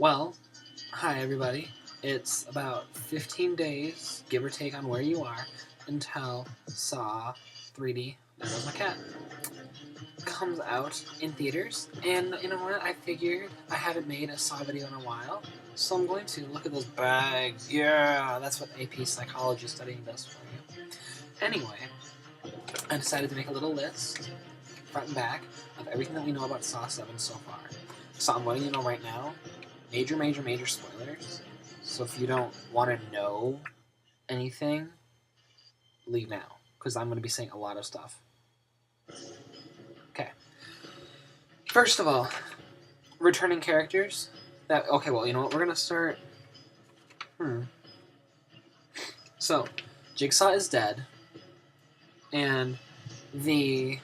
Well, hi everybody. It's about 15 days, give or take on where you are, until Saw 3D, There Goes My Cat, comes out in theaters. And you know what? I figured I haven't made a Saw video in a while, so I'm going to look at those bags. Yeah, that's what AP Psychology studying does for you. Anyway, I decided to make a little list, front and back, of everything that we know about Saw 7 so far. So I'm letting you know right now, major spoilers. So if you don't want to know anything, leave now, because I'm going to be saying a lot of stuff. Okay. First of all, returning characters. Well, you know what? We're going to start... So, Jigsaw is dead, and the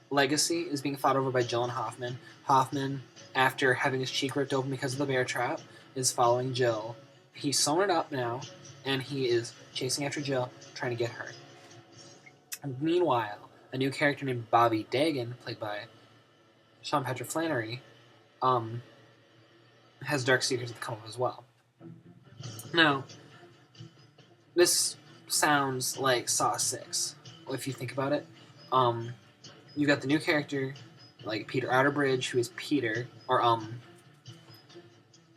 legacy is being fought over by Jill and Hoffman. Hoffman, after having his cheek ripped open because of the bear trap, is following Jill. He's sewn it up now, and he is chasing after Jill, trying to get her. Meanwhile, a new character named Bobby Dagan, played by Sean Patrick Flannery, has dark secrets that come up as well. Now, this sounds like Saw 6, if you think about it. You got the new character, like Peter Outerbridge, who is Peter, or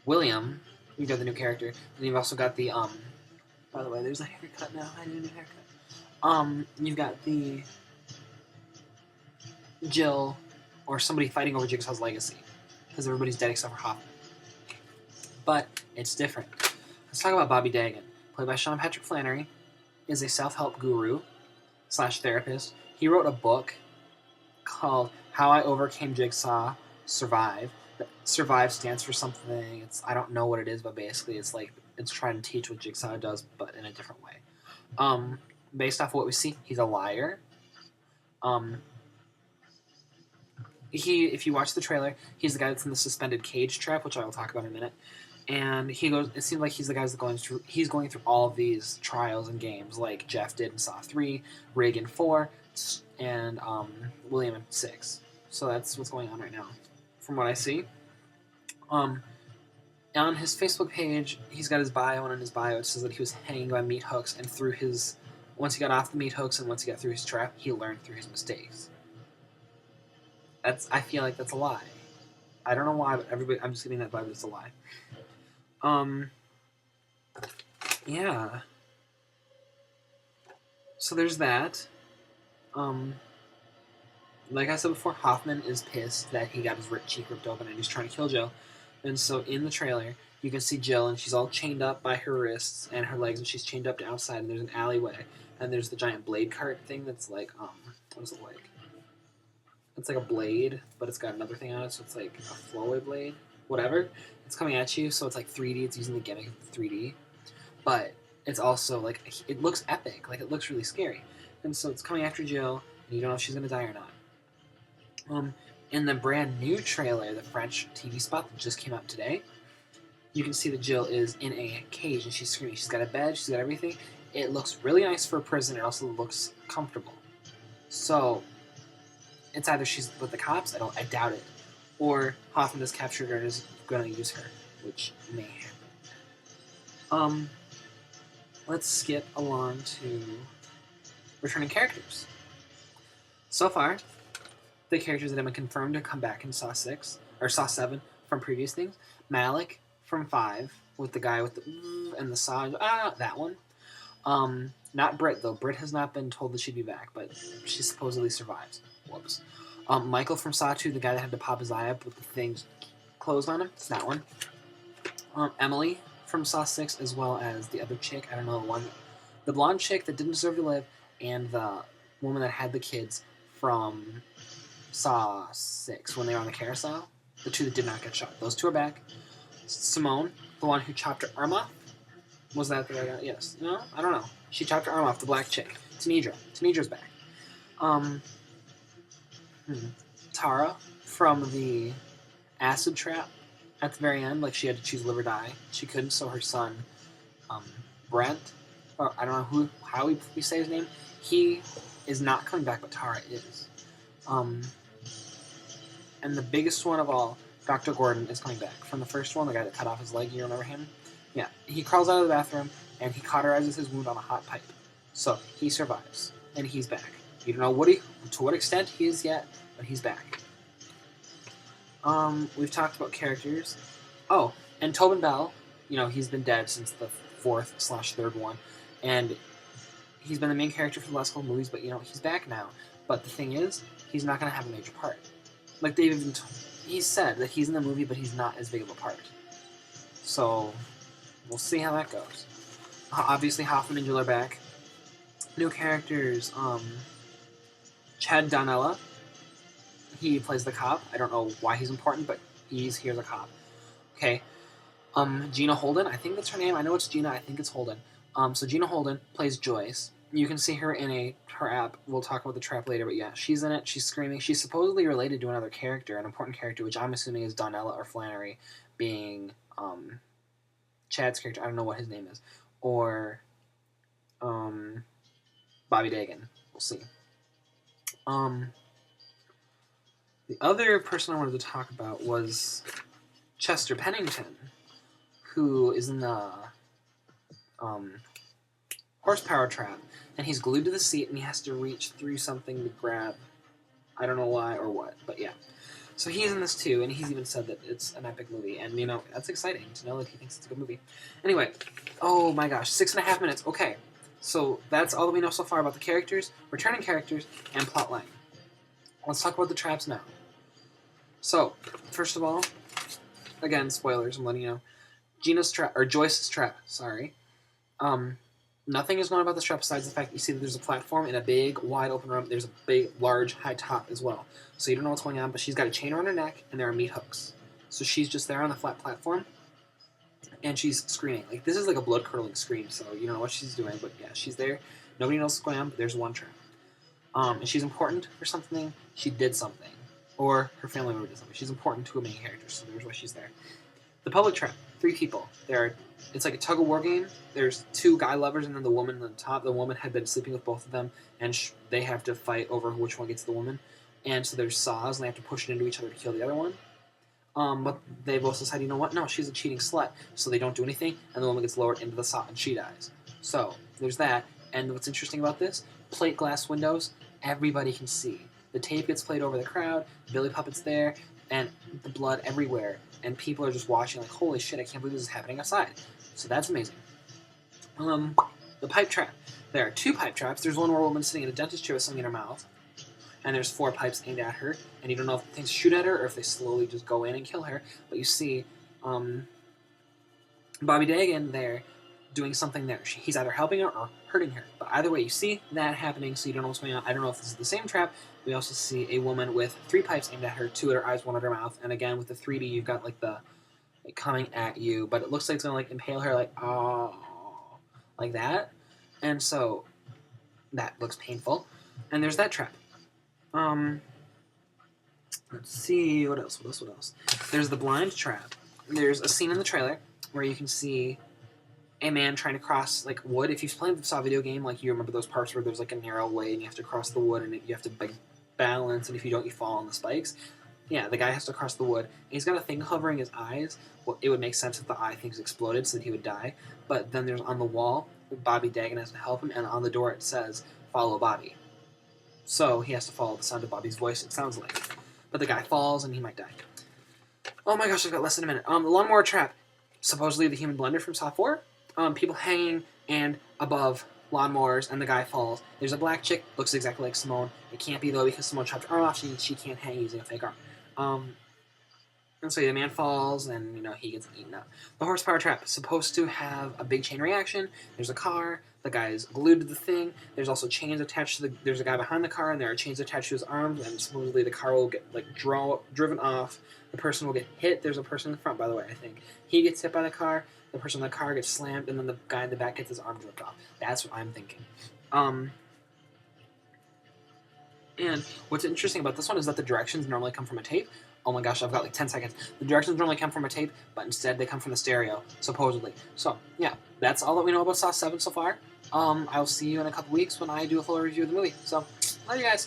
William. You got the new character, and you've also got the By the way, there's a haircut now. I need a new haircut. You've got the Jill, or somebody fighting over Jigsaw's legacy, because everybody's dead except for Hoffman. But it's different. Let's talk about Bobby Dagan, played by Sean Patrick Flannery, is a self-help guru / therapist. He wrote a book called How I Overcame Jigsaw, Survive. Survive stands for something. I don't know what it is, but basically it's trying to teach what Jigsaw does, but in a different way. Based off of what we see, he's a liar. If you watch the trailer, he's the guy that's in the suspended cage trap, which I will talk about in a minute. And it seems like he's the guy he's going through all of these trials and games, like Jeff did in Saw 3, Rig in 4, and William in 6. So that's what's going on right now, from what I see. On his Facebook page, he's got his bio, and in his bio it says that he was hanging by meat hooks, and once he got off the meat hooks and once he got through his trap, he learned through his mistakes. I feel like that's a lie. I don't know why, but I'm just getting that vibe that it's a lie. Yeah. So there's that. Like I said before, Hoffman is pissed that he got his cheek ripped open and he's trying to kill Jill. And so in the trailer, you can see Jill, and she's all chained up by her wrists and her legs, and she's chained up to outside, and there's an alleyway, and there's the giant blade cart thing that's like, what is it like? It's like a blade, but it's got another thing on it, so it's like a flowaway blade. Whatever. It's coming at you, so it's like 3D. It's using the gimmick of 3D. But it's also, like, it looks epic. Like, it looks really scary. And so it's coming after Jill, and you don't know if she's going to die or not. In the brand new trailer, the French TV spot that just came out today, you can see that Jill is in a cage, and she's screaming. She's got a bed. She's got everything. It looks really nice for a prison. It also looks comfortable. So it's either she's with the cops, I doubt it, or Hoffman has captured her and is going to use her, which may happen. Let's skip along to returning characters. So far, the characters that have been confirmed to come back in Saw 6, or Saw 7 from previous things. Malik from 5, with the guy with the and the saw, that one. Not Britt, though. Britt has not been told that she'd be back, but she supposedly survives. Whoops. Michael from Saw 2, the guy that had to pop his eye up with the things closed on him. It's that one. Emily from Saw 6, as well as the other chick. I don't know, the blonde chick that didn't deserve to live, and the woman that had the kids from Saw 6 when they were on the carousel. The two that did not get shot. Those two are back. Simone, the one who chopped her arm off. Was that the guy? Yes. No? I don't know. She chopped her arm off, the black chick. Tanedra's back. Tara from the acid trap at the very end, like she had to choose live or die. She couldn't, so her son, Brent, or I don't know how we say his name, he is not coming back, but Tara is. And the biggest one of all Dr. Gordon is coming back. From the first one, the guy that cut off his leg, you remember him? Yeah. He crawls out of the bathroom, and he cauterizes his wound on a hot pipe. So, he survives, and he's back. You don't know to what extent he is yet, but he's back. We've talked about characters. Oh, and Tobin Bell, he's been dead since the 4th/3rd one, and he's been the main character for the last couple movies, but, he's back now. But the thing is, he's not going to have a major part. Like, he said that he's in the movie, but he's not as big of a part. So, we'll see how that goes. Obviously, Hoffman and Jill are back. New characters, Chad Donella. He plays the cop. I don't know why he's important, but he's here as a cop. Okay. Gina Holden, I think that's her name. I know it's Gina, I think it's Holden. So Gina Holden plays Joyce. You can see her in a trap. We'll talk about the trap later, but yeah, she's in it. She's screaming. She's supposedly related to another character, an important character, which I'm assuming is Donella or Flannery, being Chad's character. I don't know what his name is. Or Bobby Dagan. We'll see. The other person I wanted to talk about was Chester Pennington, who is in the horsepower trap, and he's glued to the seat, and he has to reach through something to grab. I don't know why or what, but yeah. So he's in this too, and he's even said that it's an epic movie, and that's exciting to know that he thinks it's a good movie. Anyway, oh my gosh, 6.5 minutes. Okay, so that's all that we know so far about the characters, returning characters, and plotline. Let's talk about the traps now. So, first of all, again, spoilers, I'm letting you know. Joyce's trap, sorry. Nothing is known about this trap besides the fact that you see that there's a platform in a big, wide open room. There's a big, large, high top as well. So you don't know what's going on, but she's got a chain around her neck, and there are meat hooks. So she's just there on the flat platform, and she's screaming. Like, this is like a blood-curdling scream, so you don't know what she's doing, but yeah, she's there. Nobody knows what's going on, but there's one trap. And she's important for something. She did something. Or her family member did something. She's important to a main character, so there's why she's there. The public trap. 3 people. It's like a tug-of-war game. There's 2 guy lovers and then the woman on the top. The woman had been sleeping with both of them, and they have to fight over which one gets the woman. And so there's saws, and they have to push it into each other to kill the other one. But they both decide, you know what? No, she's a cheating slut. So they don't do anything, and the woman gets lowered into the saw, and she dies. So there's that. And what's interesting about this, plate glass windows, everybody can see. The tape gets played over the crowd, Billy Puppet's there, and the blood everywhere. And people are just watching like, holy shit, I can't believe this is happening outside. So that's amazing. The pipe trap. There are 2 pipe traps. There's one where a woman's sitting in a dentist chair with something in her mouth. And there's 4 pipes aimed at her. And you don't know if things shoot at her or if they slowly just go in and kill her. But you see Bobby Dagan there doing something there. He's either helping her or hurting her. But either way, you see that happening, so you don't know what's going on. I don't know if this is the same trap. We also see a woman with 3 pipes aimed at her, 2 at her eyes, 1 at her mouth. And again, with the 3D, you've got like the coming at you, but it looks like it's gonna like impale her, like like that. And so that looks painful. And there's that trap. Let's see what else. There's the blind trap. There's a scene in the trailer where you can see a man trying to cross like wood. If you've saw a video game, like you remember those parts where there's like a narrow way and you have to cross the wood and you have to like balance, and if you don't, you fall on the spikes. Yeah, the guy has to cross the wood. And he's got a thing covering his eyes. Well, it would make sense if the eye thing's exploded so that he would die. But then there's on the wall, Bobby Dagan has to help him, and on the door it says, "Follow Bobby." So he has to follow the sound of Bobby's voice, it sounds like. But the guy falls and he might die. Oh my gosh, I've got less than a minute. The lawnmower trap. Supposedly the human blender from Saw 4. People hanging and above lawnmowers, and the guy falls. There's a black chick, looks exactly like Simone. It can't be though because Simone chopped her arm off. She can't hang using a fake arm. And so the man falls, and he gets eaten up. The horsepower trap is supposed to have a big chain reaction. There's a car. The guy is glued to the thing. There's also chains attached to there's a guy behind the car, and there are chains attached to his arms, and supposedly the car will get like driven off. The person will get hit. There's a person in the front, by the way, I think. He gets hit by the car. The person in the car gets slammed, and then the guy in the back gets his arm ripped off. That's what I'm thinking. And what's interesting about this one is that the directions normally come from a tape. Oh my gosh, I've got like 10 seconds. The directions normally come from a tape, but instead they come from the stereo, supposedly. So, yeah, that's all that we know about Saw 7 so far. I'll see you in a couple weeks when I do a full review of the movie. So, love you guys.